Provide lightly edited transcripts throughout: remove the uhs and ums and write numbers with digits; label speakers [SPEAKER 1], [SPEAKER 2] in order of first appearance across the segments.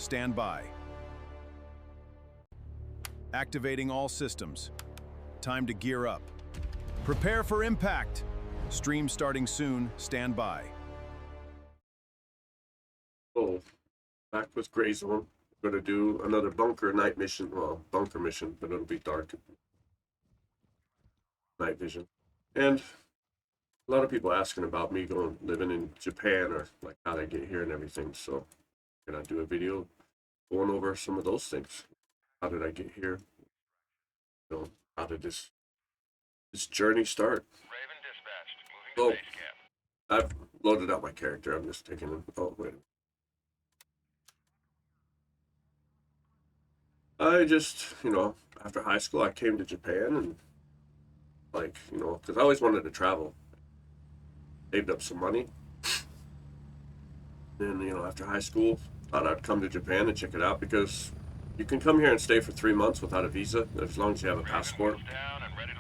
[SPEAKER 1] stand by. Activating all systems. Time to gear up. Prepare for impact. Stream starting soon, stand by.
[SPEAKER 2] Oh, back with Gray Zone. We're going to do another bunker night mission. Well, bunker mission, but it'll be dark. Night vision. And a lot of people asking about me living in Japan, or like how I get here and everything. So I'm going to do a video going over some of those things. How did I get here? You know, how did this journey start?
[SPEAKER 3] Raven dispatched. Moving to base camp.
[SPEAKER 2] I've loaded out my character. I'm just taking it. Oh, wait. I just, after high school, I came to Japan and, because I always wanted to travel. Saved up some money. Then, after high school, thought I'd come to Japan and check it out, because you can come here and stay for 3 months without a visa, as long as you have a passport.
[SPEAKER 3] Down and ready to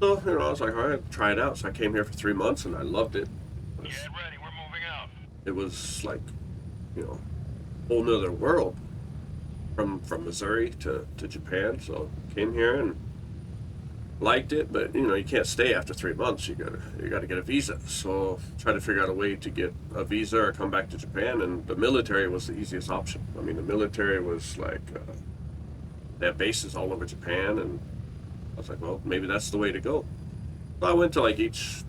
[SPEAKER 3] load.
[SPEAKER 2] So, I was like, all right, try it out. So I came here for 3 months and I loved it.
[SPEAKER 3] Get ready, we're moving out.
[SPEAKER 2] It was like, a whole nother world. From Missouri to Japan. So came here and liked it, but you can't stay after 3 months. You gotta get a visa. So try to figure out a way to get a visa or come back to Japan, and the military was the easiest option. I mean, the military was like they have bases all over Japan, and I was like, well, maybe that's the way to go. So I went to like each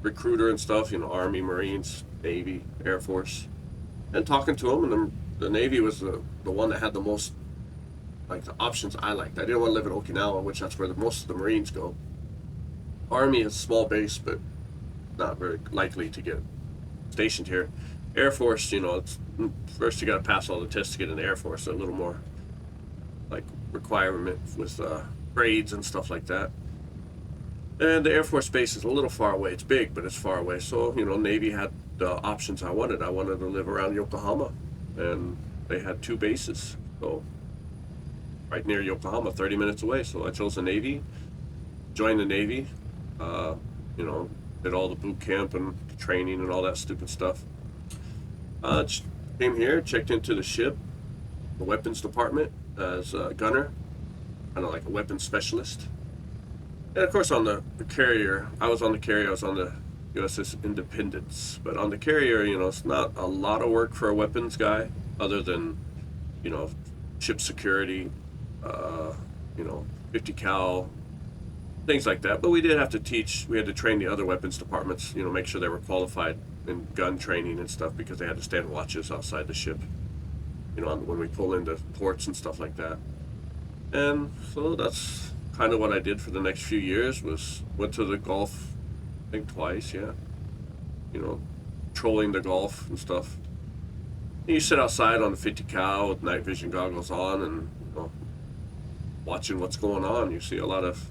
[SPEAKER 2] recruiter and stuff, Army, Marines, Navy, Air Force, and talking to them, and then the Navy was the one that had the most, the options I liked. I didn't want to live in Okinawa, which that's where most of the Marines go. Army is a small base, but not very likely to get stationed here. Air Force, it's first you got to pass all the tests to get in the Air Force. They're a little more requirement with grades and stuff like that. And the Air Force base is a little far away. It's big, but it's far away. So, Navy had the options I wanted. I wanted to live around Yokohama, and they had 2 bases. So, right near Yokohama, 30 minutes away. So I chose the Navy, joined the Navy, did all the boot camp and training and all that stupid stuff. Came here, checked into the ship, the weapons department as a gunner, kind of like a weapons specialist. And of course on the carrier, I was on the USS Independence. But on the carrier, it's not a lot of work for a weapons guy, other than, ship security, 50 cal, things like that. But we did have to we had to train the other weapons departments, make sure they were qualified in gun training and stuff, because they had to stand watches outside the ship, when we pull into ports and stuff like that. And so that's kind of what I did for the next few years. Went to the Gulf, I think twice, yeah. Trolling the Gulf and stuff. And you sit outside on the 50 cal with night vision goggles on, and watching what's going on. You see a lot of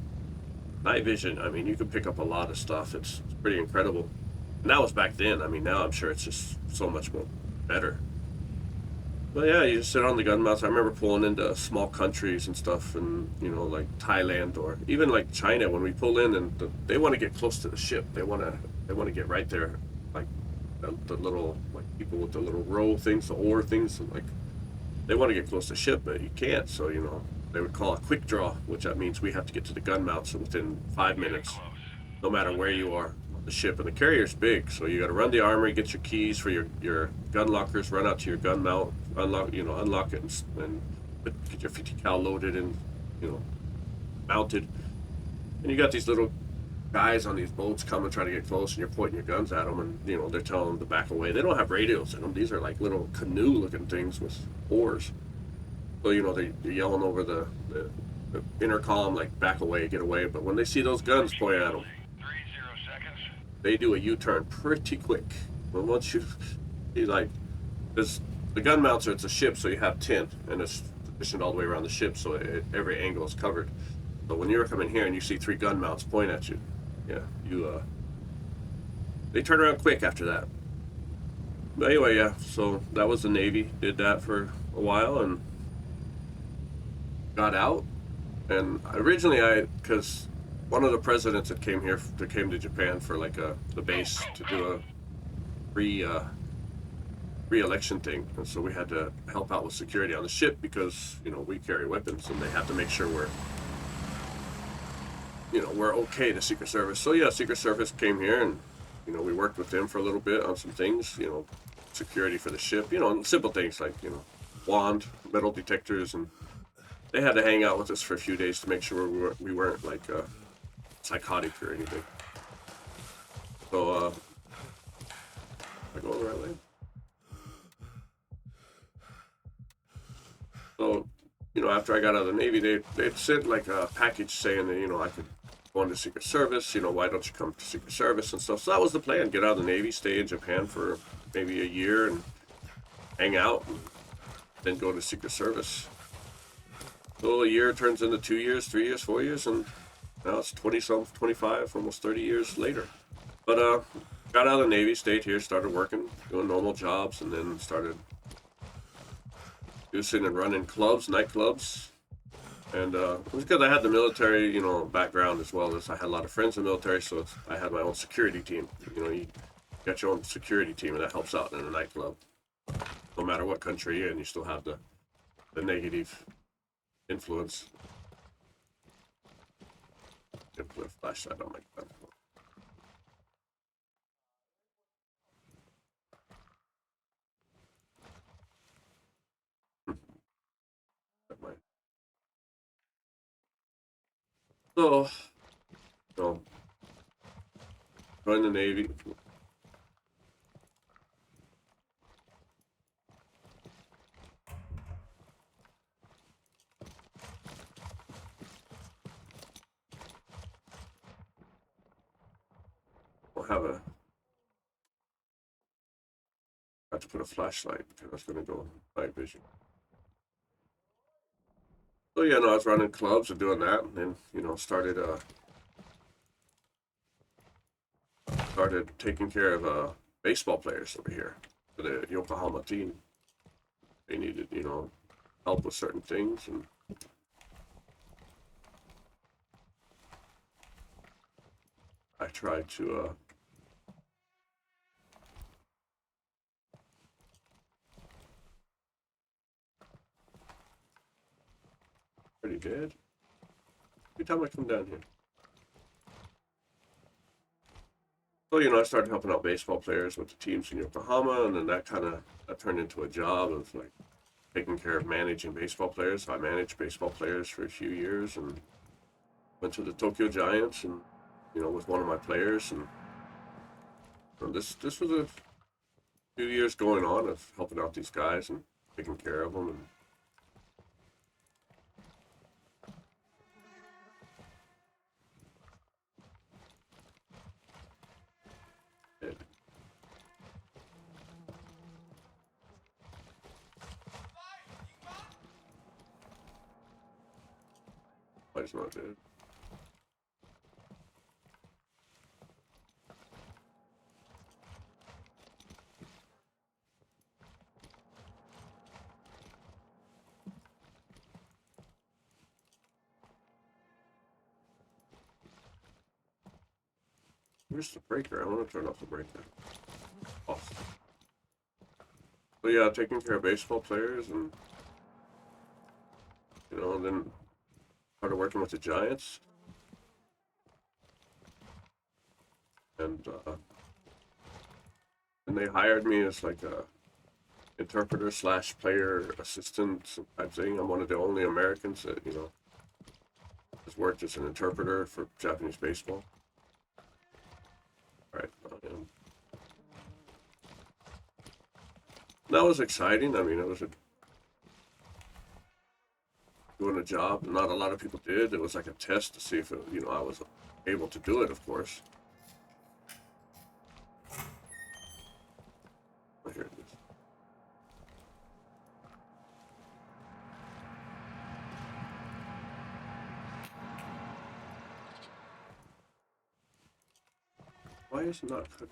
[SPEAKER 2] night vision. I mean, you can pick up a lot of stuff. It's pretty incredible. And that was back then. I mean, now I'm sure it's just so much more better. But yeah, you just sit on the gun mounts. I remember pulling into small countries and stuff, and like Thailand, or even like China, when we pull in, and they want to get close to the ship. They want to get right there, like the little, people with the little row things, the oar things, and they want to get close to the ship, but you can't. So they would call a quick draw, which that means we have to get to the gun mounts within 5 minutes, no matter where you are on the ship. And the carrier's big, so you got to run the armory, get your keys for your gun lockers, run out to your gun mount, unlock it, and get your 50 cal loaded and mounted. And you got these little guys on these boats coming, trying to get close, and you're pointing your guns at them, and they're telling them to back away. They don't have radios in them. These are like little canoe-looking things with oars. So they're yelling over the intercom, like, back away, get away. But when they see those guns pointed at them,
[SPEAKER 3] 30 seconds.
[SPEAKER 2] they do a U-turn pretty quick. But once you because the gun mounts it's a ship, so you have 10, and it's positioned all the way around the ship, so every angle is covered. But when you're coming here and you see 3 gun mounts point at you, they turn around quick after that. But anyway, yeah, so that was the Navy. Did that for a while and got out. And originally because one of the presidents that came to Japan for the base to do a re-election thing, and so we had to help out with security on the ship because we carry weapons, and they have to make sure we're okay to Secret Service. So yeah, Secret Service came here, and we worked with them for a little bit on some things, security for the ship, simple things like wand, metal detectors, and they had to hang out with us for a few days to make sure we weren't like psychotic or anything. So am I going the right way? So, after I got out of the Navy, they'd sent like a package saying that, I could go into Secret Service, why don't you come to Secret Service and stuff. So that was the plan, get out of the Navy, stay in Japan for maybe a year and hang out, and then go to Secret Service. So a year turns into 2 years, 3 years, 4 years, and now it's 20-some, 25, almost 30 years later. But got out of the Navy, stayed here, started working, doing normal jobs, and then started producing and running clubs, nightclubs. And it was because I had the military, background as well as I had a lot of friends in the military, so I had my own security team. You got your own security team, and that helps out in a nightclub. No matter what country you're in, you still have the negative influence. Put a flashlight on my gun. So, joined the Navy. We'll have to put a flashlight because that's going to go night vision. So yeah, I was running clubs and doing that, and then started taking care of baseball players over here for the Yokohama team. They needed help with certain things, and I tried to pretty dead. Every time I come down here. So, I started helping out baseball players with the teams in Yokohama, and then that turned into a job of like taking care of managing baseball players. So I managed baseball players for a few years and went to the Tokyo Giants and, with one of my players. And this was a few years going on of helping out these guys and taking care of them. And Why's not dead? Where's the breaker? I want to turn off the breaker. Off. So yeah, taking care of baseball players and then started working with the Giants. And they hired me as like a interpreter / player assistant type thing. I'm one of the only Americans that has worked as an interpreter for Japanese baseball. All right, that was exciting. I mean, it was doing a job not a lot of people did. It was like a test to see if I was able to do it, of course. Here it is. Why is it not good?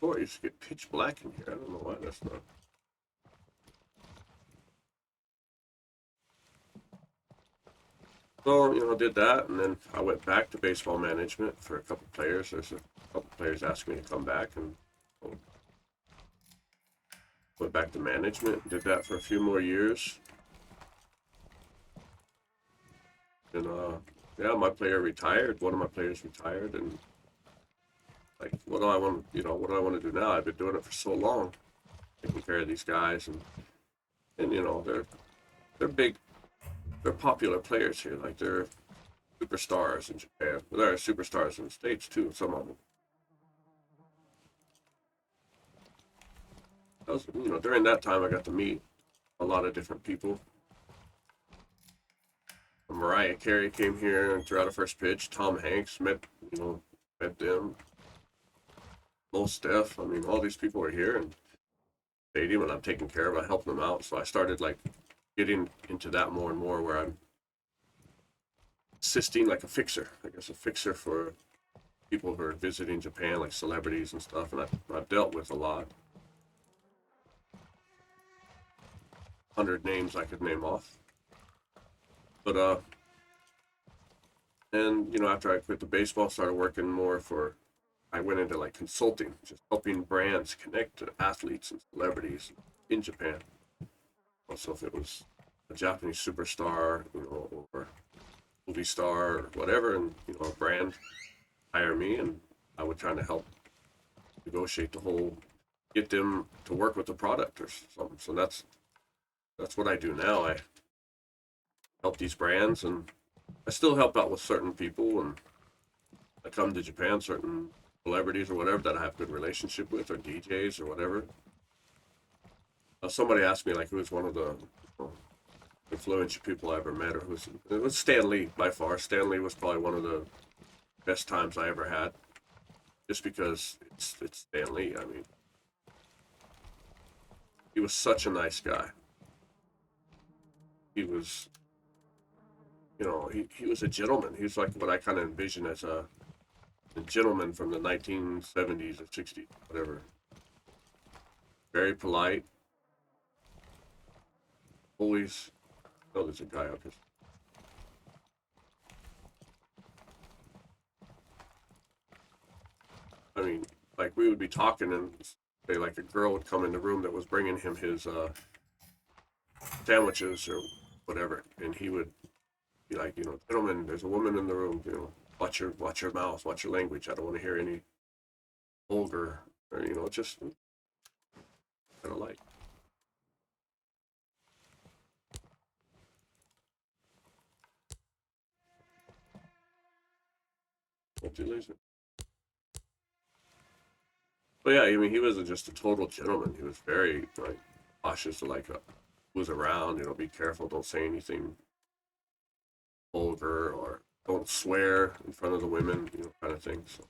[SPEAKER 2] Boy, it used to get pitch black in here. I don't know why that's not. So, did that, and then I went back to baseball management for a couple players. There's a couple players asked me to come back, and went back to management. Did that for a few more years, and yeah, my player retired. One of my players retired, and like, what do I want? What do I want to do now? I've been doing it for so long, taking care of these guys, and they're big, they're popular players here. Like they're superstars in Japan. There are superstars in the States too. Some of them. During that time, I got to meet a lot of different people. Mariah Carey came here and threw out a first pitch. Tom Hanks met them. Most Steph. I mean, all these people are here and stadium, and I'm taking care of. I help them out. So I started like getting into that more and more, where I'm assisting like a fixer, I guess, a fixer for people who are visiting Japan, like celebrities and stuff. And I've dealt with a lot. 100 names I could name off. But and after I quit the baseball, started working more I went into like consulting, just helping brands connect to athletes and celebrities in Japan. Also, if it was a Japanese superstar, or movie star or whatever, and a brand hire me, and I would try to help negotiate get them to work with the product or something. So that's what I do now. I help these brands, and I still help out with certain people, and I come to Japan, certain celebrities or whatever that I have good relationship with, or DJs or whatever. Somebody asked me like who was one of the influential people I ever met, or it was Stan Lee by far. Stan Lee was probably one of the best times I ever had, just because it's Stan Lee. I mean, he was such a nice guy. He was, he was a gentleman. He was like what I kind of envision as a gentleman from the 1970s or 60s, whatever. Very polite. Always, oh, there's a guy up here. I mean, like we would be talking, and say like a girl would come in the room that was bringing him his sandwiches or whatever, and he would be like, gentlemen, there's a woman in the room, watch your mouth, watch your language. I don't want to hear any vulgar, or just kind of like. Don't you lose it? But yeah, I mean, he was just a total gentleman. He was very like cautious of like who was around. Be careful, don't say anything vulgar, or don't swear in front of the women, kind of thing. So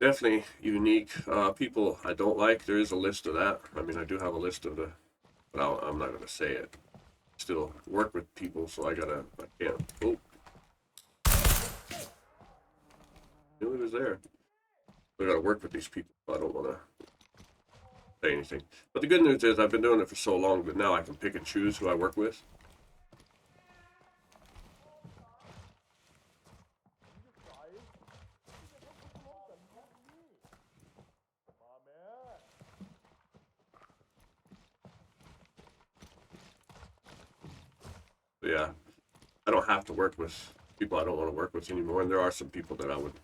[SPEAKER 2] definitely unique. People I don't like. There is a list of that. I mean, I do have a list of but I'm not gonna say it. Still work with people, so I can't. Oh, knew he was there. I gotta work with these people. So I don't want to say anything. But the good news is I've been doing it for so long that now I can pick and choose who I work with. But yeah, I don't have to work with people I don't want to work with anymore, and there are some people that I would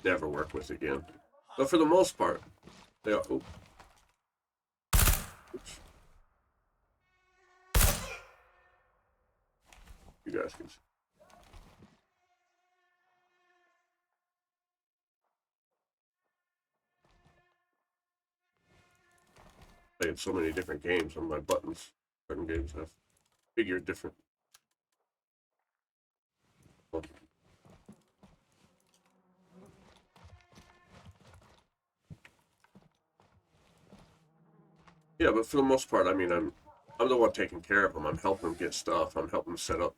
[SPEAKER 2] never work with again. But for the most part, they are. Oh, oops. You guys can see. Playing so many different games on my buttons. Certain games have figured different. Yeah, but for the most part, I mean, I'm the one taking care of them. I'm helping them get stuff. I'm helping them set up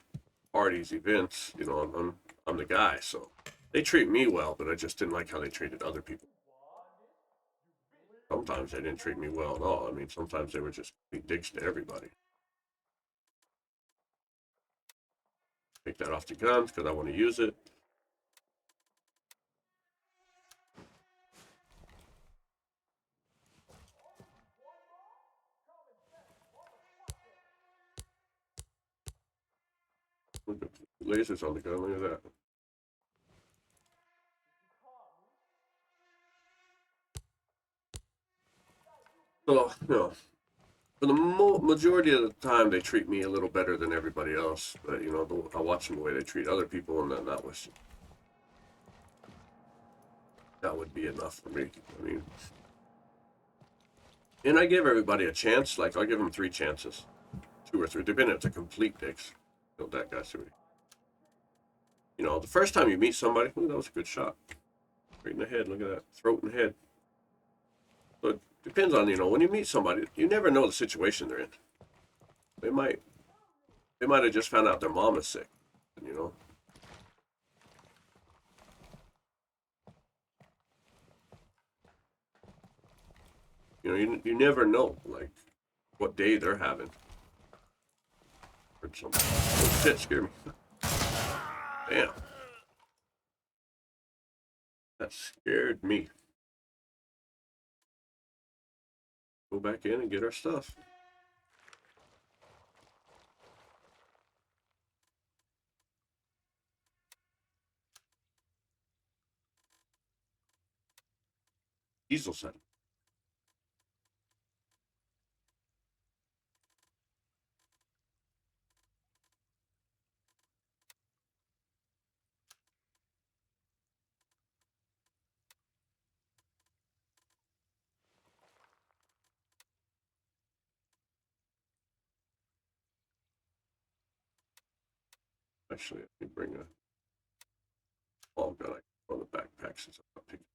[SPEAKER 2] parties, events. I'm the guy. So they treat me well, but I just didn't like how they treated other people. Sometimes they didn't treat me well at all. I mean, sometimes they were just being dicks to everybody. Take that off the guns because I want to use it. Look at the lasers on the gun. Look at that. So, you know, for the majority of the time, they treat me a little better than everybody else. But, you know, I watch them the way they treat other people, and then that would be enough for me. I mean, and I give everybody a chance. Like, I'll give them 3 chances. 2 or 3, depending if it's a complete dicks. Killed that guy, so you know, the first time you meet somebody, ooh, that was a good shot. Right in the head, look at that. Throat and head. So it depends on, you know, when you meet somebody, you never know the situation they're in. They might have just found out their mom is sick, you know. You know, you never know, like, what day they're having. Heard something. Oh, shit, scared me. Damn. That scared me. Go back in and get our stuff. Diesel set. Actually, let me bring a small gun I can throw in the backpack since I'm not picking.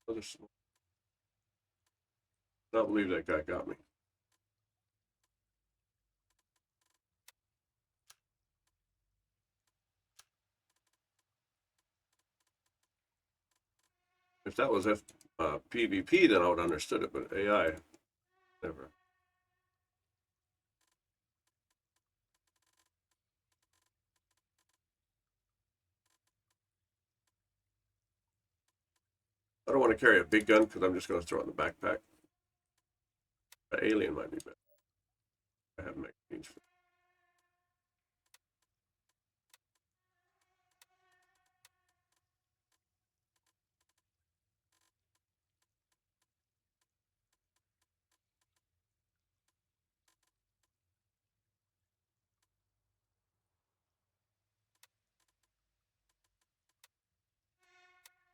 [SPEAKER 2] Another small. I don't believe that guy got me. If that was PvP, then I would have understood it, but AI, never. I don't want to carry a big gun because I'm just going to throw it in the backpack. But alien might be better. I have magazines for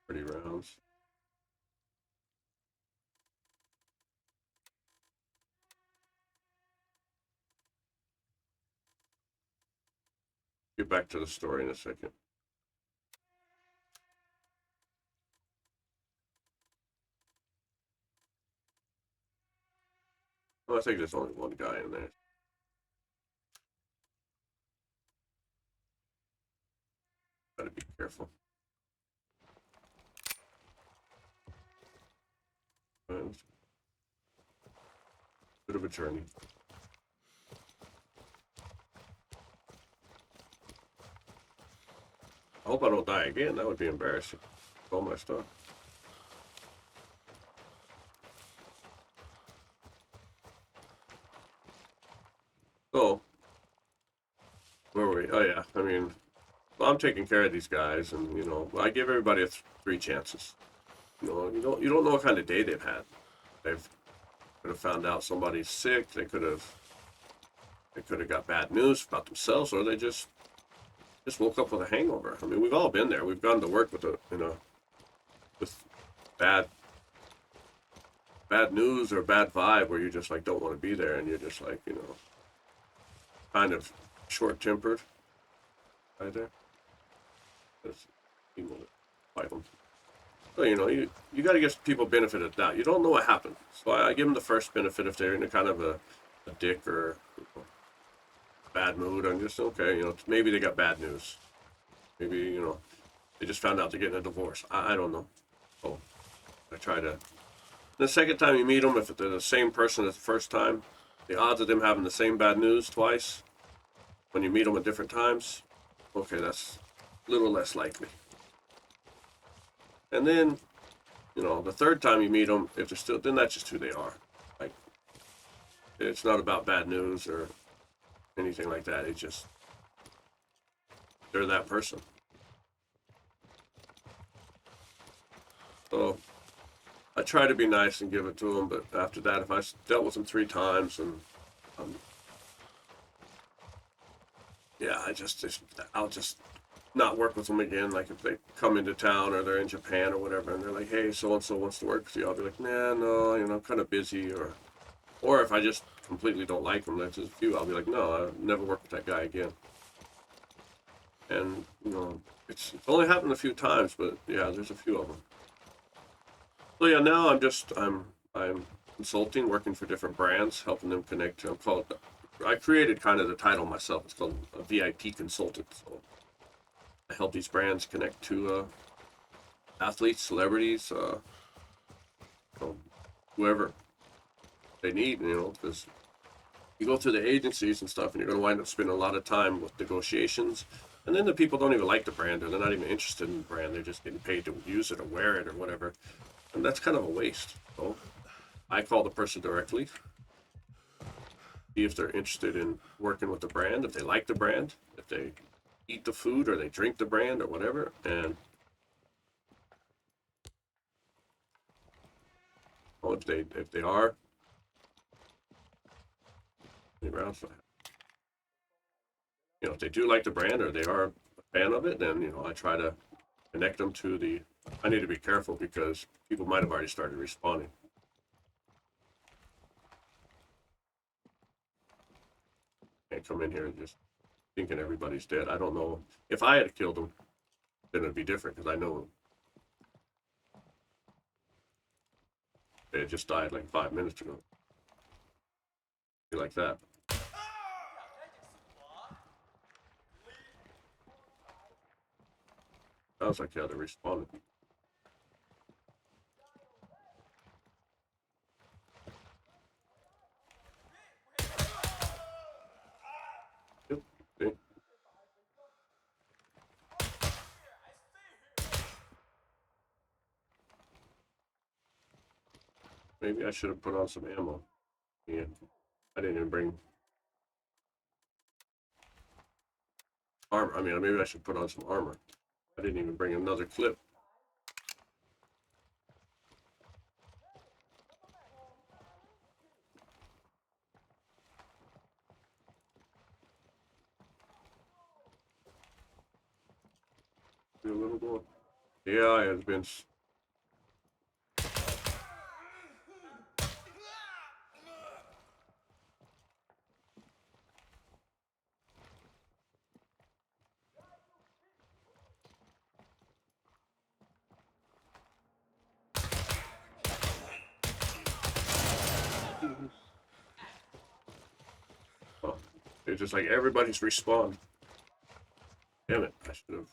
[SPEAKER 2] pretty rounds. Get back to the story in a second. Well, I think there's only one guy in there. Gotta be careful. Bit of a journey. I hope I don't die again. That would be embarrassing. All my stuff. So, where were we? Oh yeah, I mean, well, I'm taking care of these guys, and you know, I give everybody 3 chances. You know, you don't know what kind of day they've had. They've could have found out somebody's sick. They could have got bad news about themselves, or they just woke up with a hangover. I mean, we've all been there. We've gone to work with with bad news or bad vibe, where you just like don't want to be there, and you're just like, you know, kind of short-tempered right there. That's people that fight them. So, you know, you got to give people benefit of the doubt. You don't know what happened, so I give them the first benefit if they're in a kind of a dick or, you know, bad mood. I'm just okay. Maybe they got bad news. Maybe they just found out they're getting a divorce. I don't know. So I try to. The second time you meet them, if they're the same person as the first time, the odds of them having the same bad news twice, when you meet them at different times, okay, that's a little less likely. And then, the third time you meet them, if they're still, then that's just who they are. Like, it's not about bad news or anything like that. It's just, they're that person. So, I try to be nice and give it to them, but after that, if I dealt with them 3 times and, yeah, I'll just not work with them again. Like if they come into town or they're in Japan or whatever, and they're like, "Hey, so and so wants to work with you," I'll be like, "Nah, no, I'm kind of busy." Or if I just completely don't like them, that's just a few. I'll be like, "No, I'll never work with that guy again." And it's only happened a few times, but yeah, there's a few of them. So yeah, now I'm consulting, working for different brands, helping them connect. I created kind of the title myself. It's called a VIP consultant. So I help these brands connect to athletes, celebrities, whoever they need. Because you go through the agencies and stuff, and you're going to wind up spending a lot of time with negotiations. And then the people don't even like the brand, or they're not even interested in the brand. They're just getting paid to use it or wear it or whatever. And that's kind of a waste. So I call the person directly, see if they're interested in working with the brand, if they like the brand, if they eat the food or they drink the brand or whatever. And if they are, if they do like the brand or they are a fan of it, then I try to connect them to the. I need to be careful because people might have already started responding. Can't come in here and just thinking everybody's dead. I don't know if I had killed them, then it'd be different because I know they had just died like 5 minutes ago. Be like that. Sounds like how they responded. Yep. See? Maybe I should have put on some ammo. Yeah. I didn't even bring armor. I mean, maybe I should put on some armor. I didn't even bring another clip. Do a little more. Yeah, it has been. Oh, it's just like everybody's respawned. Damn it! I should have.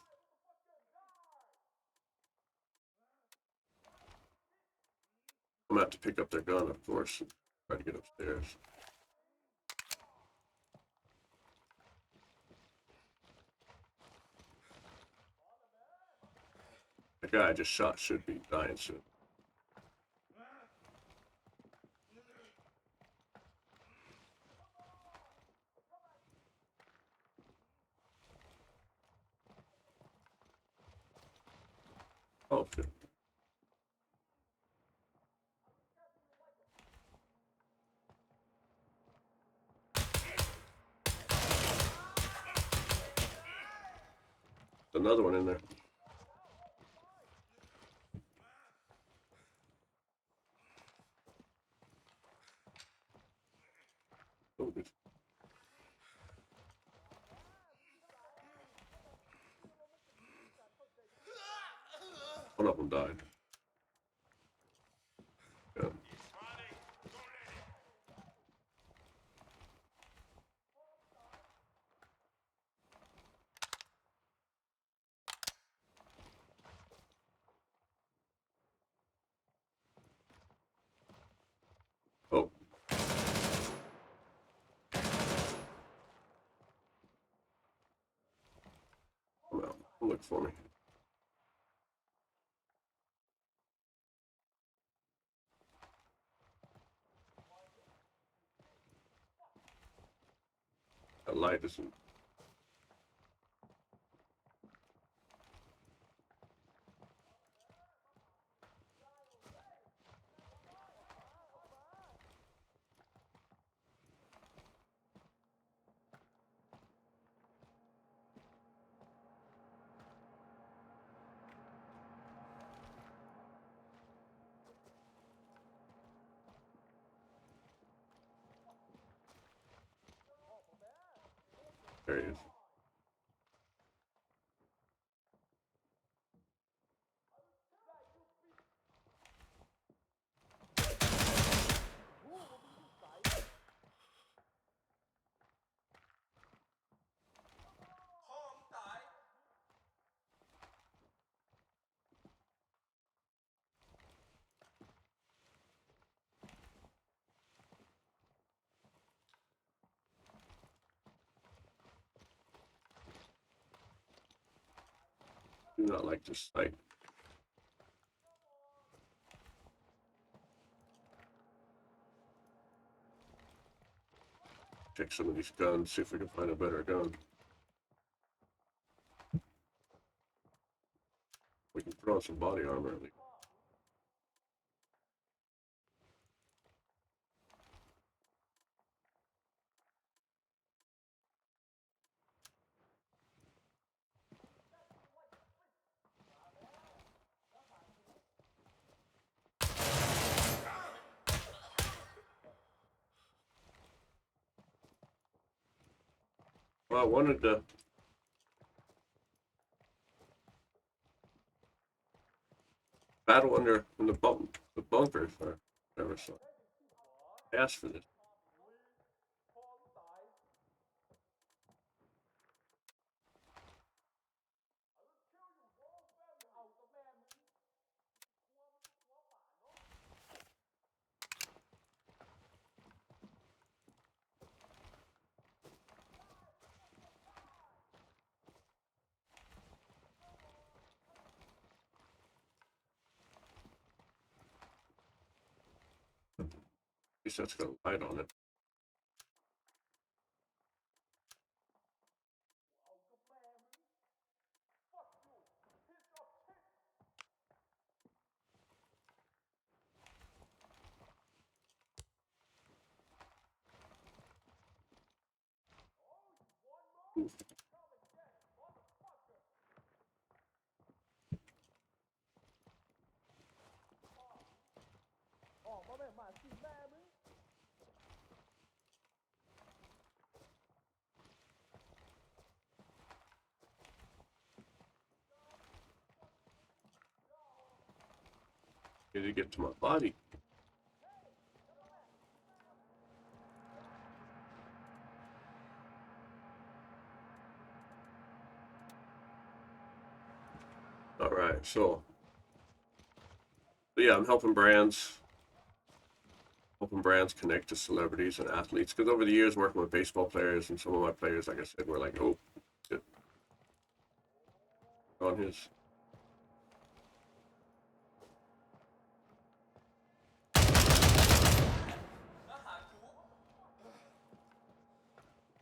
[SPEAKER 2] I'm gonna have to pick up their gun, of course, and try to get upstairs. The guy I just shot should be dying soon. Oh, good. Another one in there. Oh, good. One of them died. Yeah. for me. That light isn't. There he is. Do not like this sight. Check some of these guns, see if we can find a better gun. We can throw on some body armor at least. Well, I wanted to battle under in the bunkers or whatever, so I asked for this. At least that's got a light on it. Need to get to my body. All right, so yeah, I'm helping brands connect to celebrities and athletes, because over the years working with baseball players, and some of my players, like I said, were like, oh, shit. On his.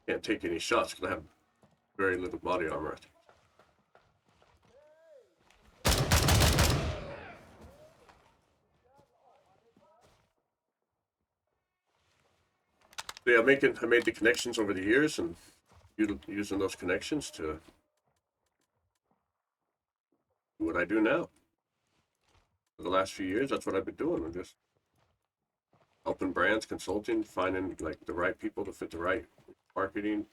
[SPEAKER 2] Can't take any shots because I have very little body armor. So yeah, I made the connections over the years, and using those connections to do what I do now. For the last few years, that's what I've been doing. I'm just helping brands, consulting, finding like the right people to fit the right marketing.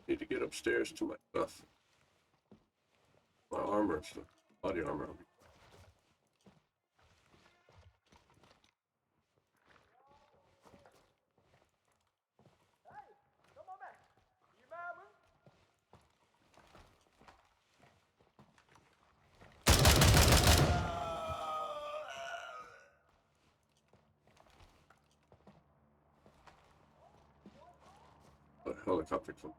[SPEAKER 2] Need to get upstairs to my stuff. My armor, so body armor. A helicopter come.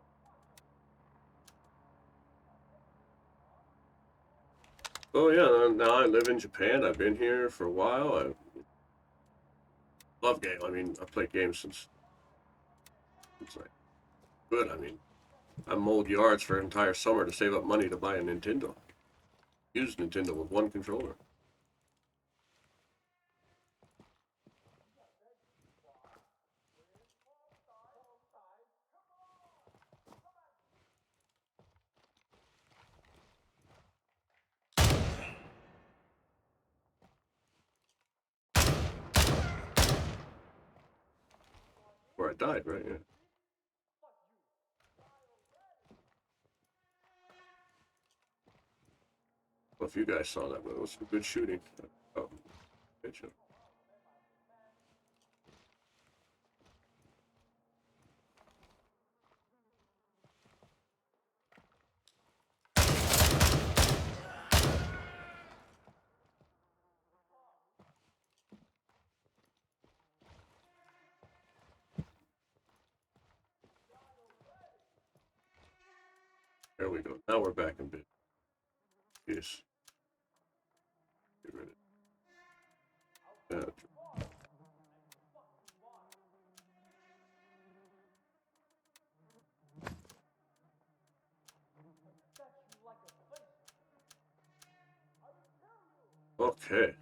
[SPEAKER 2] Oh yeah, now I live in Japan. I've been here for a while. I love game. I mean, I played games since it's like good. I mean, I mowed yards for an entire summer to save up money to buy a Nintendo. Used Nintendo with one controller. Where I died, right? Yeah. Well, if you guys saw that, but it was some good shooting. Oh, good job. There we go. Now we're back in bit. Yes. Get rid of that. Okay.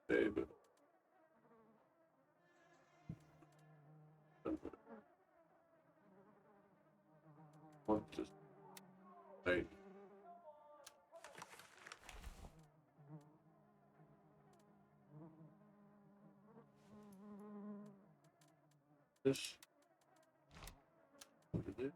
[SPEAKER 2] David. Want to say this. What did it?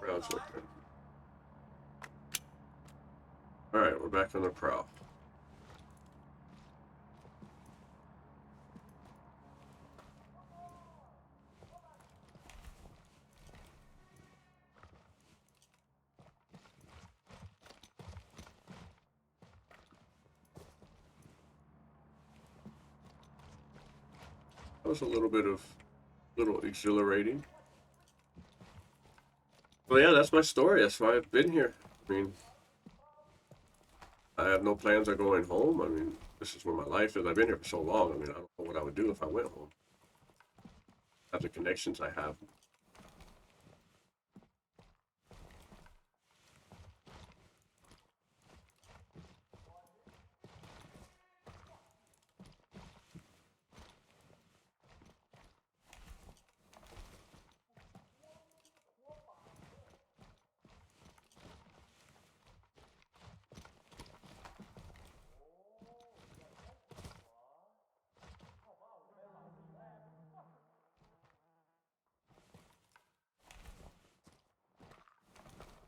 [SPEAKER 2] Rounds like that. All right, we're back on the prowl. That was a little exhilarating. Well, yeah, that's my story. That's why I've been here. I mean, I have no plans on going home. I mean, this is where my life is. I've been here for so long. I mean, I don't know what I would do if I went home. Have the connections I have.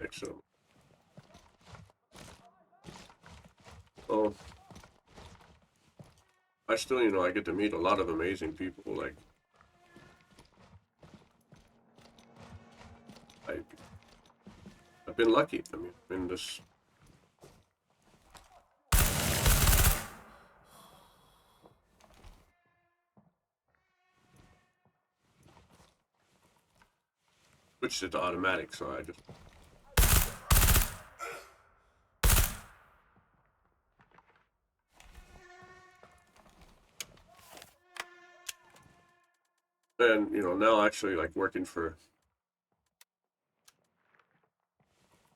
[SPEAKER 2] Excellent. Oh, I still, I get to meet a lot of amazing people. Like, I've been lucky. I mean, in this. Switched it to automatic, so I just. And, now actually, like, working for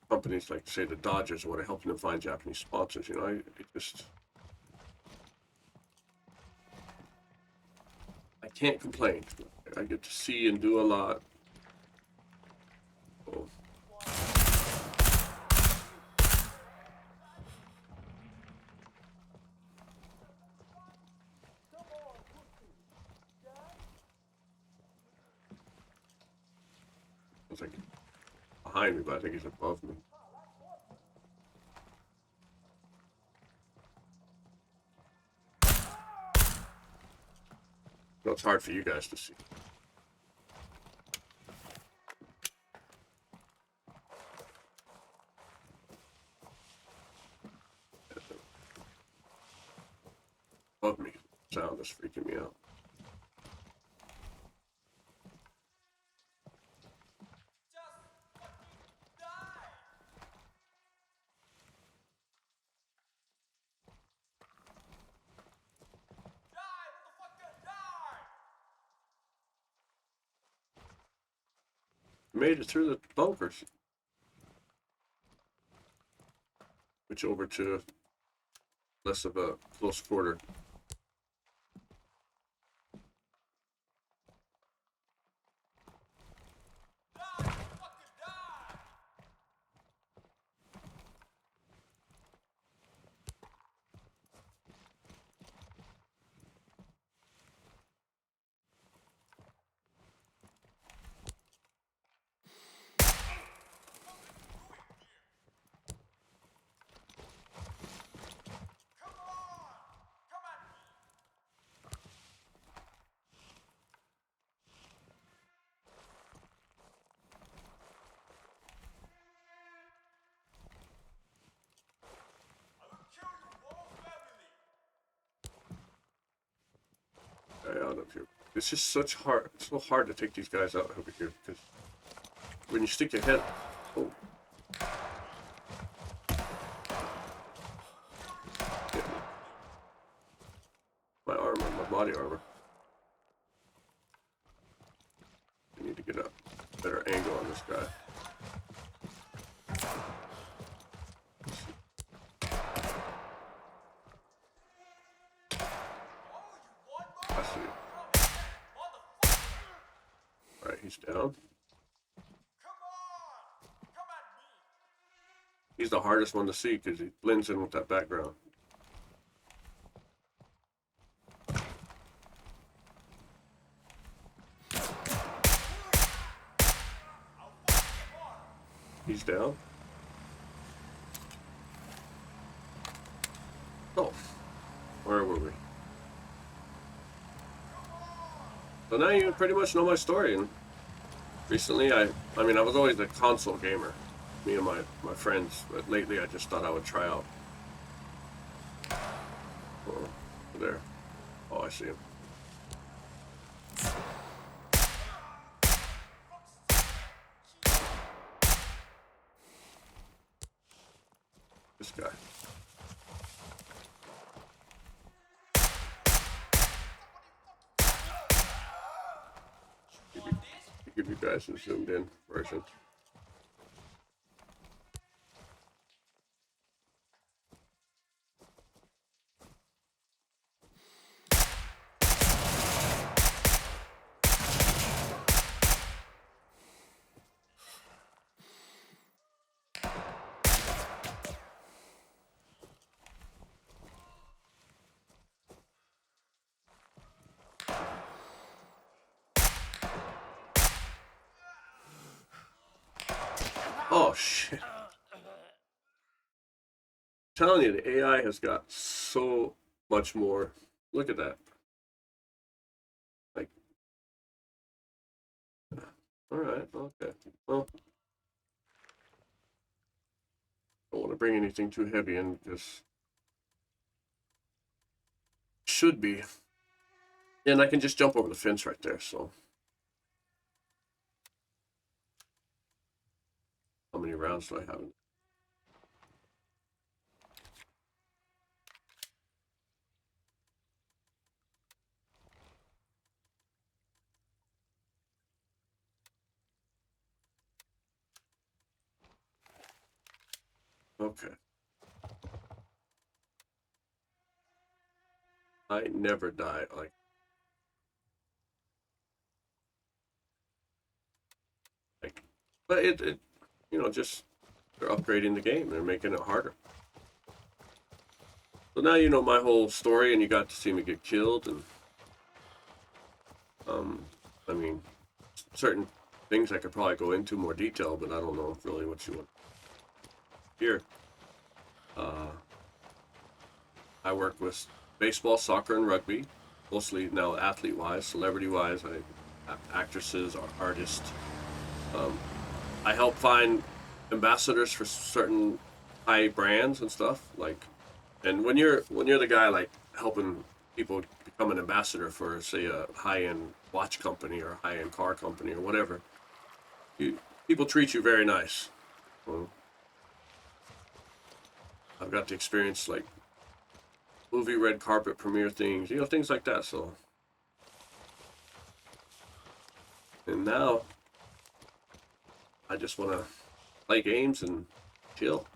[SPEAKER 2] companies like, say, the Dodgers, or helping them find Japanese sponsors, I can't complain. I get to see and do a lot. So, was like behind me, but I think he's above me. No, it's hard for you guys to see. Above me. Sound is freaking me out. Made it through the bunkers. Switch over to less of a close quarter. Out of here. It's just so hard to take these guys out over here because when you stick your head, oh, my armor, my body armor. I need to get a better angle on this guy. Alright, he's down. He's the hardest one to see because he blends in with that background. He's down. Oh, where were we? So now you pretty much know my story. And recently, I mean, I was always a console gamer, me and my friends, but lately I just thought I would try out. Oh, there. Oh, I see him. This guy. Give you guys a zoomed in version. Oh shit. I'm telling you, the AI has got so much more. Look at that. Like, alright, okay. Well, I don't want to bring anything too heavy in because should be. And I can just jump over the fence right there, so. How many rounds do I have? Okay. I never die. But it you know, just they're upgrading the game. They're making it harder. So now you know my whole story, and you got to see me get killed, and I mean, certain things I could probably go into more detail, but I don't know really what you want here. I work with baseball, soccer, and rugby, mostly now athlete-wise, celebrity-wise. Actresses, artists. I help find ambassadors for certain high brands and stuff. And when you're the guy like helping people become an ambassador for, say, a high-end watch company or a high-end car company or whatever, people treat you very nice. Well, I've got to experience like movie red carpet premiere things, things like that. So, and now I just want to play games and chill.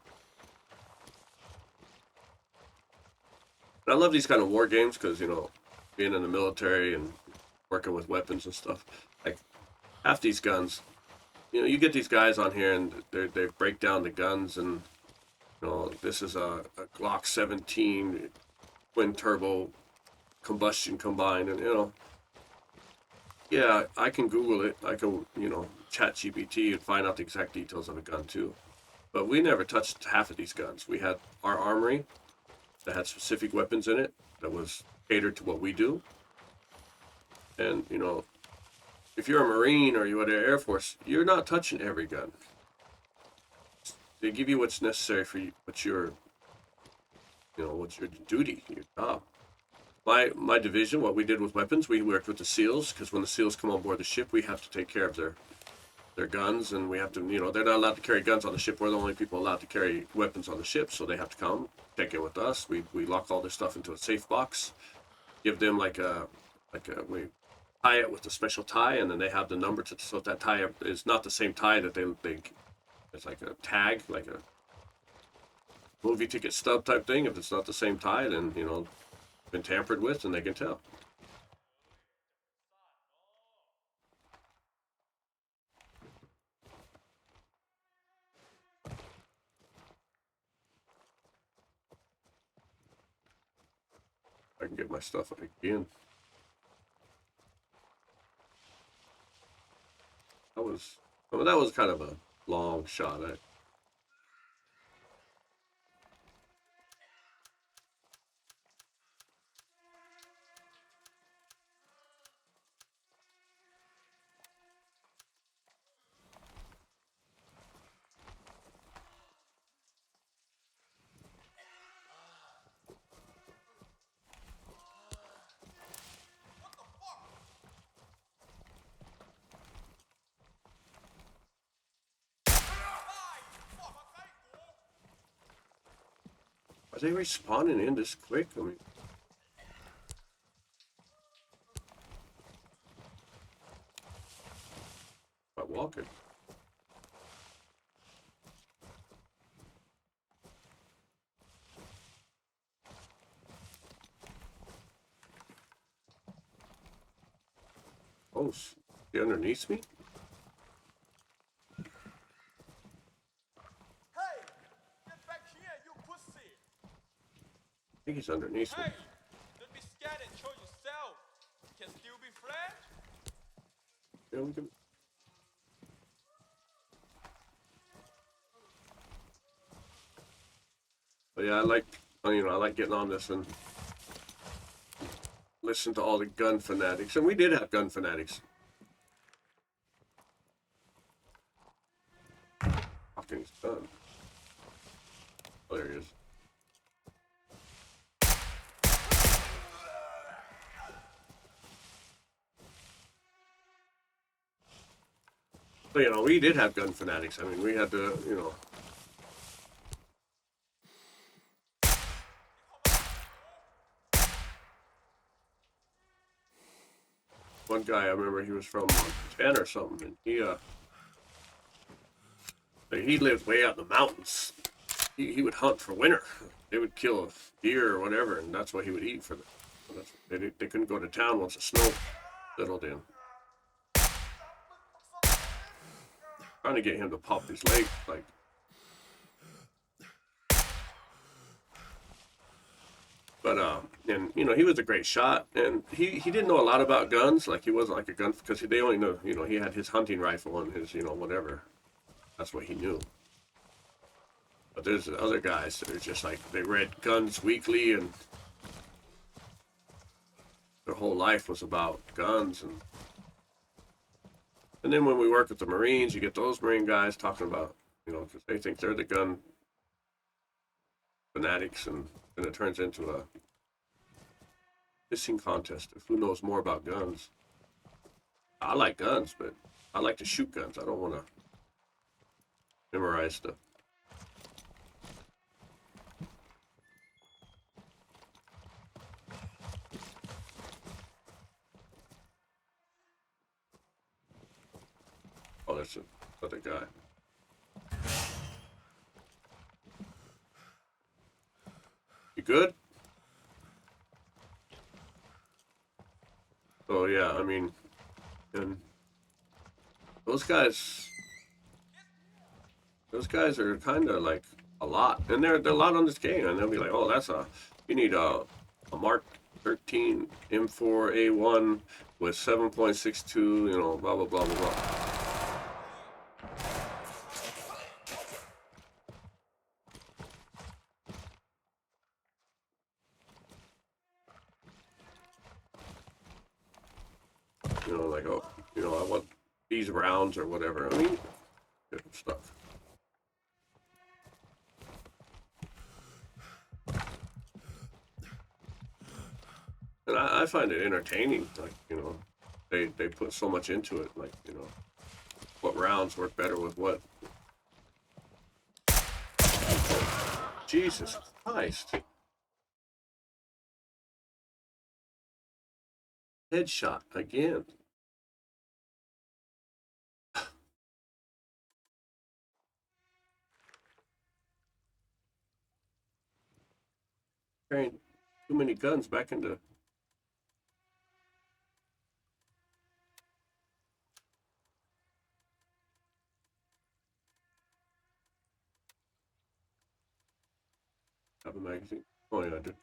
[SPEAKER 2] And I love these kind of war games because, being in the military and working with weapons and stuff, like half these guns, you get these guys on here and they break down the guns and, this is a Glock 17 twin turbo combustion combined, and yeah, I can Google it. I can chat GPT and find out the exact details of a gun too. But we never touched half of these guns. We had our armory that had specific weapons in it that was catered to what we do. And if you're a Marine or you're at the Air Force, you're not touching every gun. They give you what's necessary for you, what's your duty, your job. My division, what we did with weapons, we worked with the SEALs, because when the SEALs come on board the ship, we have to take care of their guns, and we have to, they're not allowed to carry guns on the ship. We're the only people allowed to carry weapons on the ship, so they have to come, check in with us. We lock all their stuff into a safe box, give them we tie it with a special tie, and then they have the number so if that tie is not the same tie that they it's like a tag, like a movie ticket stub type thing. If it's not the same tie, then been tampered with, and they can tell. I can get my stuff again. That was kind of a long shot. Are they respawning in this quick? I mean, by walking. Oh, is he underneath me? I think he's underneath me.
[SPEAKER 4] Hey, don't be scared and show yourself. You can still be friends.
[SPEAKER 2] Yeah, we can. But yeah, I like getting on this and listen to all the gun fanatics, and we did have gun fanatics. Fucking he's done. Oh, there he is. But we did have gun fanatics. I mean, we had to, one guy, I remember he was from Montana or something, and he lived way out in the mountains. He would hunt for winter. They would kill a deer or whatever, and that's what he would eat for them. They couldn't go to town once the snow settled in. Trying to get him to pop his leg, like. But and you know, he was a great shot, and he didn't know a lot about guns. Like he wasn't like a gun because they only know, you know, he had his hunting rifle and his, you know, whatever. That's what he knew. But there's other guys that are just like they read Guns Weekly and their whole life was about guns. And then when we work with the Marines, you get those Marine guys talking about, you know, because they think they're the gun fanatics, and then it turns into a pissing contest of who knows more about guns. I like guns, but I like to shoot guns. I don't want to memorize stuff. Oh, that's another guy. You good? Oh yeah, I mean, and those guys are kind of like a lot, and they're a lot on this game, and they'll be like, oh, you need a Mark 13 M4A1 with 7.62, you know, blah blah blah blah blah. You know, like, oh, you know, I want these rounds or whatever. I mean, different stuff. And I find it entertaining. Like, you know, they put so much into it. Like, you know, what rounds work better with what. Jesus Christ. Headshot again. Carrying too many guns back into. Have a magazine. Oh yeah, dude.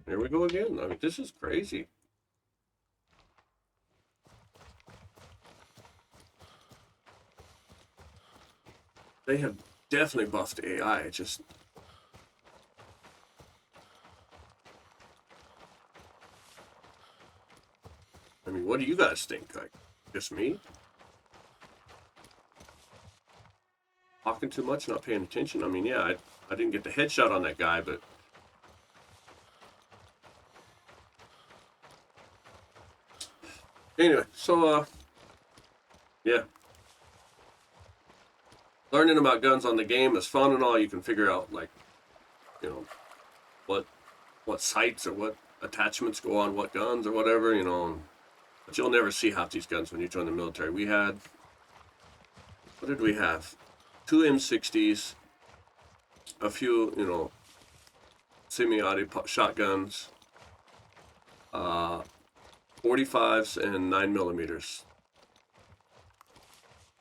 [SPEAKER 2] Here we go again. I mean, this is crazy. They have definitely buffed AI. It just. I mean, what do you guys think? Like, just me? Talking too much, not paying attention? I mean, yeah, I didn't get the headshot on that guy, but. Anyway, so, yeah. Learning about guns on the game is fun and all. You can figure out, like, you know, what sights or what attachments go on what guns or whatever, you know. But you'll never see half these guns when you join the military. We had, what did we have? 2 M60s, a few, you know, semi-auto shotguns, 45s and 9mm,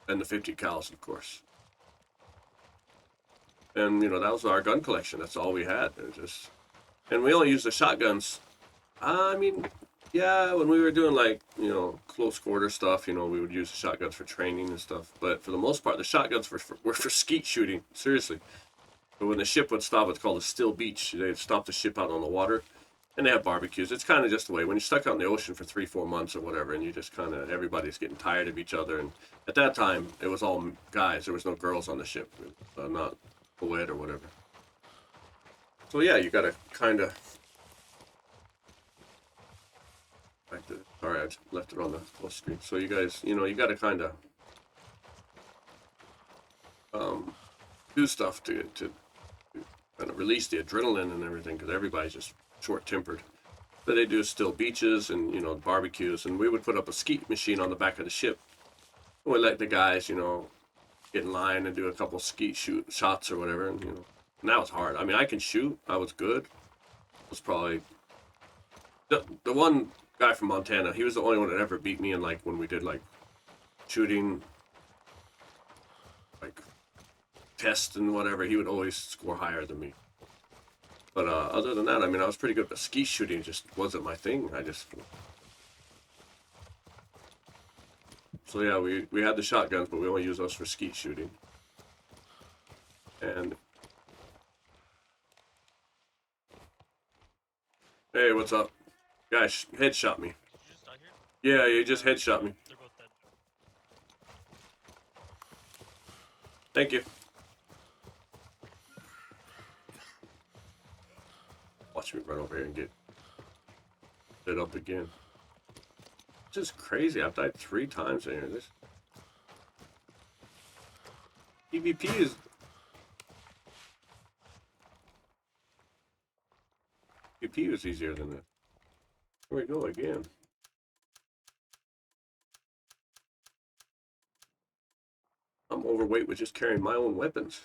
[SPEAKER 2] and the 50 cals, of course. And, you know, that was our gun collection. That's all we had. It was just, and we only used the shotguns. I mean, yeah, when we were doing, like, you know, close quarter stuff, you know, we would use the shotguns for training and stuff. But for the most part, the shotguns were for skeet shooting, seriously. But when the ship would stop, it's called a still beach. They'd stop the ship out on the water, and they have barbecues. It's kind of just the way when you're stuck out in the ocean for 3-4 months or whatever, and you just kind of, everybody's getting tired of each other. And at that time, it was all guys. There was no girls on the ship, not co-ed or whatever. So yeah, you gotta kind of. Sorry, I left it on the full screen. So you guys, you know, you gotta kind of do stuff to kind of release the adrenaline and everything, because everybody's just short-tempered. But they do still beaches and, you know, barbecues, and we would put up a skeet machine on the back of the ship. We let the guys, you know, get in line and do a couple skeet shots or whatever, and, you know, and that was hard. I mean, I can shoot. I was good. I was probably the one guy from Montana. He was the only one that ever beat me in, like, when we did, like, shooting, like, tests and whatever. He would always score higher than me. But other than that, I mean, I was pretty good, but ski shooting just wasn't my thing. So yeah, we had the shotguns, but we only use those for skeet shooting. And hey, what's up? Guys, headshot me.
[SPEAKER 5] You just out here?
[SPEAKER 2] Yeah, you just headshot me.
[SPEAKER 5] They're both dead.
[SPEAKER 2] Thank you. Watch me run over here and get lit up again. This is crazy. I've died 3 times in here. This PvP is... PvP was easier than this. Here we go again. I'm overweight with just carrying my own weapons.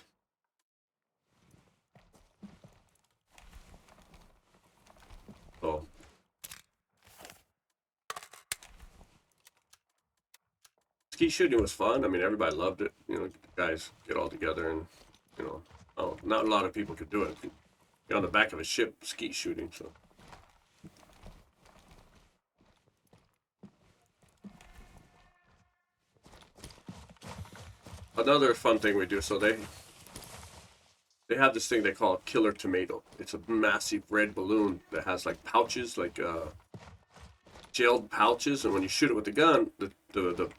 [SPEAKER 2] Oh. Skeet shooting was fun. I mean, everybody loved it. You know, guys get all together and, you know, not a lot of people could do it. You're on the back of a ship skeet shooting, so. Another fun thing we do, so they have this thing they call a killer tomato. It's a massive red balloon that has like pouches, like gelled pouches, and when you shoot it with the gun, the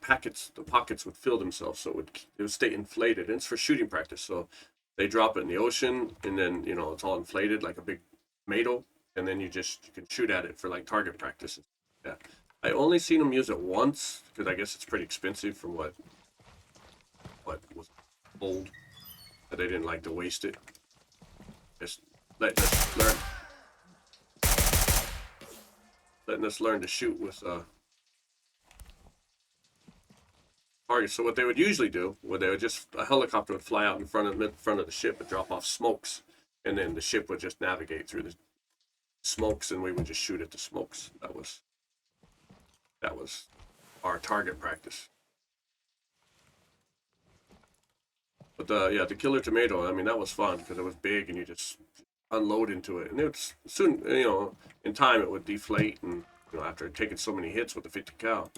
[SPEAKER 2] pockets would fill themselves, so it would stay inflated. And it's for shooting practice. So they drop it in the ocean, and then you know it's all inflated like a big tomato, and then you can shoot at it for like target practice. Yeah, I only seen them use it once because I guess it's pretty expensive from what was old, but they didn't like to waste it. Just letting us learn to shoot with targets. So what they would usually do, a helicopter would fly out in front of the ship and drop off smokes, and then the ship would just navigate through the smokes, and we would just shoot at the smokes. That was our target practice. But yeah, the killer tomato, I mean, that was fun because it was big and you just unload into it. And it's soon, you know, in time it would deflate, and, you know, after taking so many hits with the 50 cal.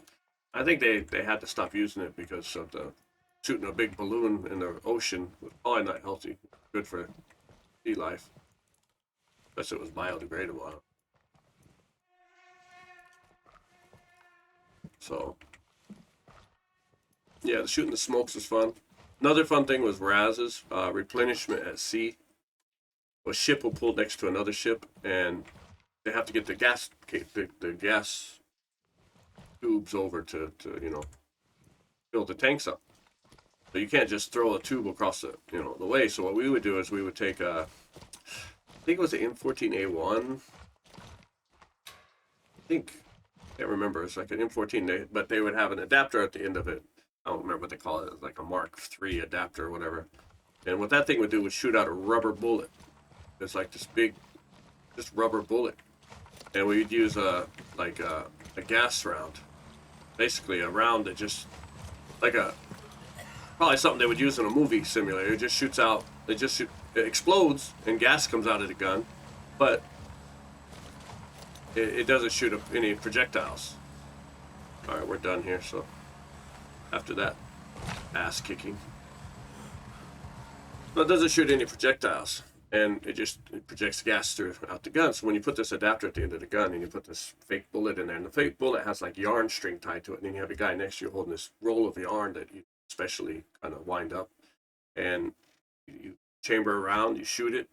[SPEAKER 2] I think they had to stop using it because of the shooting a big balloon in the ocean was probably not healthy, good for sea life. Unless it was biodegradable. So, yeah, shooting the smokes was fun. Another fun thing was RASs, replenishment at sea. A ship will pull next to another ship, and they have to get the gas tubes over to you know, fill the tanks up. So you can't just throw a tube across the way. So what we would do is we would take I think it was the M14A1. I can't remember. It's like an M14, but they would have an adapter at the end of it. I don't remember what they call it. It's like a Mark III adapter or whatever. And what that thing would do was shoot out a rubber bullet. It's like this big, just rubber bullet. And we'd use a gas round. Basically a round that just, probably something they would use in a movie simulator. It just shoots out, it explodes and gas comes out of the gun. But it doesn't shoot any projectiles. Alright, we're done here, so. After that ass kicking. But it doesn't shoot any projectiles, and it projects gas throughout the gun. So when you put this adapter at the end of the gun and you put this fake bullet in there, and the fake bullet has like yarn string tied to it, and then you have a guy next to you holding this roll of yarn that you specially kind of wind up, and you chamber around, you shoot it,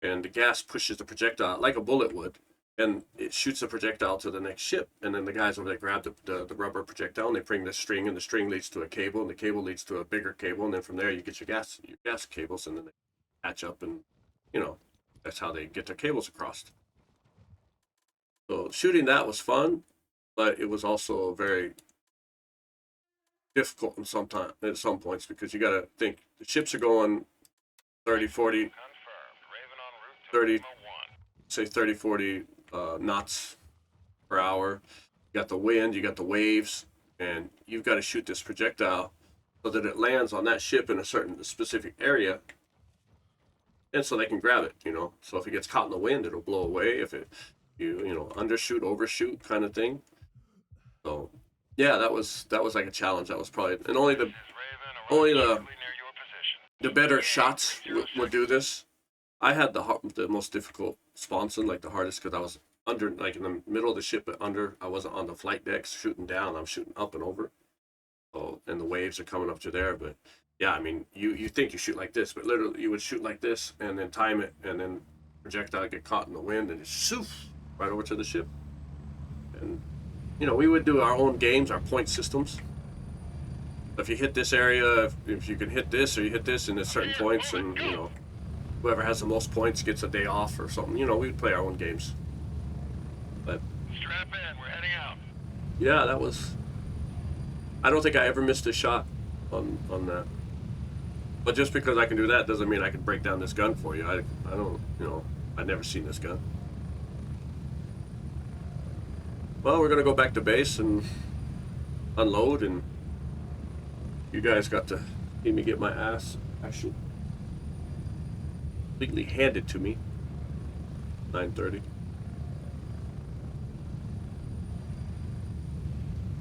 [SPEAKER 2] and the gas pushes the projectile like a bullet would, and it shoots a projectile to the next ship. And then the guys over there grab the rubber projectile, and they bring the string, and the string leads to a cable, and the cable leads to a bigger cable, and then from there you get your gas cables, and then they patch up, and you know, that's how they get their cables across. So shooting that was fun, but it was also very difficult at some points, because you got to think the ships are going 30, 40,
[SPEAKER 3] Confirmed. Raven en route to
[SPEAKER 2] 30,
[SPEAKER 3] Lima 1.
[SPEAKER 2] say 30, 40 knots per hour. You got the wind, you got the waves, and you've got to shoot this projectile so that it lands on that ship in a certain specific area. and so they can grab it, you know. So if it gets caught in the wind, it'll blow away. If it, you know, undershoot, overshoot kind of thing. So, yeah, that was like a challenge. That was probably, and only the better shots would do this. I had the most difficult sponson, like the hardest, because I was under, like in the middle of the ship, but under. I wasn't on the flight decks shooting down. I'm shooting up and over. So, and the waves are coming up to there, but yeah, I mean, you think you shoot like this, but literally you would shoot like this and then time it, and then projectile get caught in the wind and just shoof right over to the ship. And you know, we would do our own games, our point systems. If you hit this area, if you can hit this, or you hit this, and there's certain points, and you know, whoever has the most points gets a day off or something. You know, we'd play our own games. But
[SPEAKER 3] Strap in, we're heading out.
[SPEAKER 2] yeah, that was. I don't think I ever missed a shot on that. But just because I can do that doesn't mean I can break down this gun for you. I don't, you know, I've never seen this gun. Well, we're gonna go back to base and unload, and you guys got to see me get my ass actually completely handed to me. 9:30.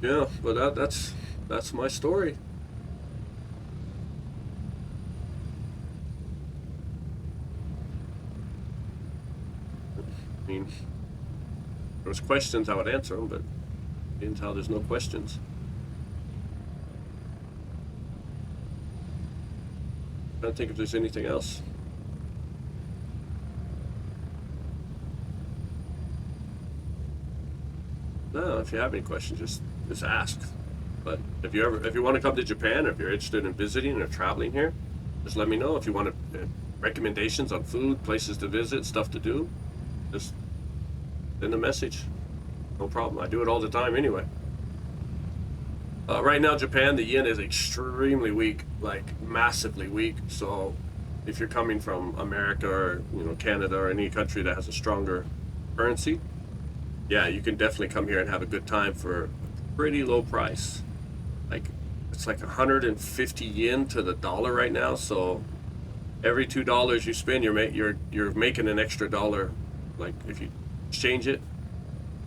[SPEAKER 2] Yeah, but that's my story. I mean, if there was questions, I would answer them, but being how there's no questions. I don't think if there's anything else. No, if you have any questions, just ask. But if you want to come to Japan, or if you're interested in visiting or traveling here, just let me know. If you want recommendations on food, places to visit, stuff to do, just send a message. No problem. I do it all the time anyway. Right now, Japan, the yen is extremely weak, like massively weak. So if you're coming from America or, you know, Canada or any country that has a stronger currency, yeah, you can definitely come here and have a good time for a pretty low price. Like, it's like 150 yen to the dollar right now. So every $2 you spend, you're making an extra dollar. Like, if you exchange it,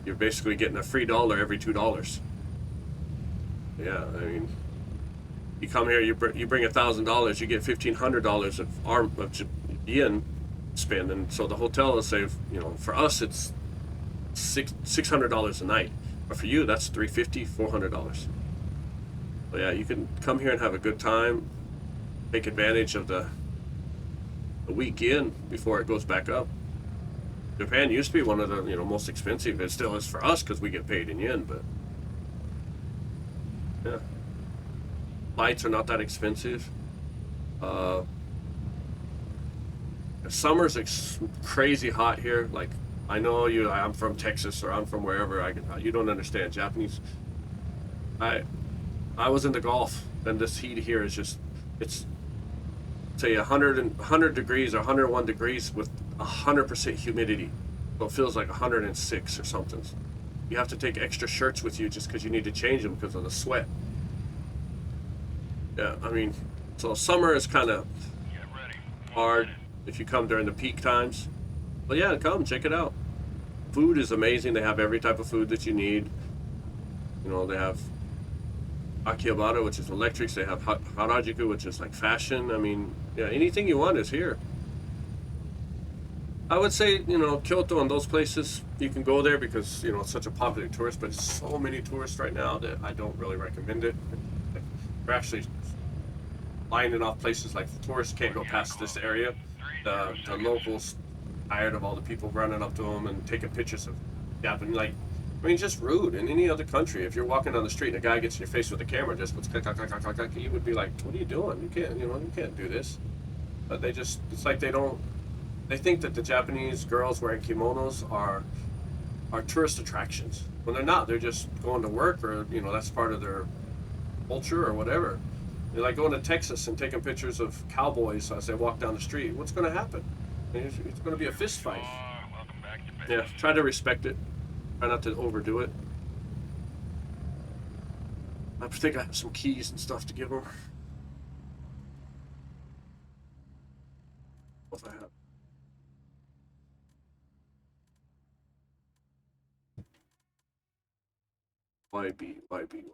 [SPEAKER 2] you're basically getting a free dollar every $2. Yeah, I mean, you come here, you bring $1,000, you get $1,500 of yen spend, and so the hotel will save. You know, for us it's $600 a night, but for you that's $350, $400. But yeah, you can come here and have a good time, take advantage of the week yen before it goes back up. Japan used to be one of the, you know, most expensive. It still is for us because we get paid in yen, but yeah, flights are not that expensive. Summer's crazy hot here. Like, I know I'm from Texas or I'm from wherever. You don't understand Japanese. I was into golf, and this heat here is just, it's say 100 degrees or 101 degrees with 100% humidity. So it feels like 106 or something. You have to take extra shirts with you just because you need to change them because of the sweat. Yeah, I mean, so summer is kind of hard if you come during the peak times. But yeah, come check it out. Food is amazing. They have every type of food that you need. You know, they have Akihabara, which is electrics. They have Harajuku, which is like fashion. I mean, yeah, anything you want is here. I would say, you know, Kyoto and those places, you can go there because, you know, it's such a popular tourist, but it's so many tourists right now that I don't really recommend it. We're actually lining off places like the tourists can't go past this area. The locals tired of all the people running up to them and taking pictures of Japanese, like, I mean, just rude. In any other country, if you're walking down the street and a guy gets in your face with a camera, just you would be like, what are you doing? You can't do this. But it's like they think that the Japanese girls wearing kimonos are tourist attractions. When they're not, they're just going to work, or, you know, that's part of their culture or whatever. They're like going to Texas and taking pictures of cowboys as they walk down the street. What's going to happen? It's going to be a fist fight.
[SPEAKER 3] Welcome back to base.
[SPEAKER 2] Yeah, try to respect it. Try not to overdo it. I think I have some keys and stuff to give them. What if I have? YB.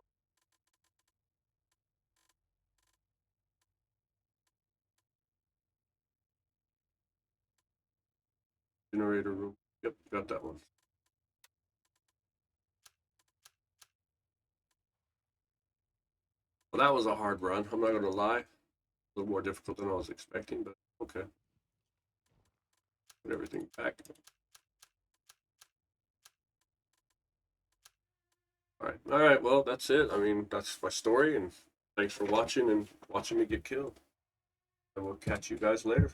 [SPEAKER 2] Generator room. Yep, got that one. Well, that was a hard run. I'm not going to lie. A little more difficult than I was expecting, but okay. Put everything back. All right. Well, that's it. I mean, that's my story, and thanks for watching and watching me get killed. And we'll catch you guys later.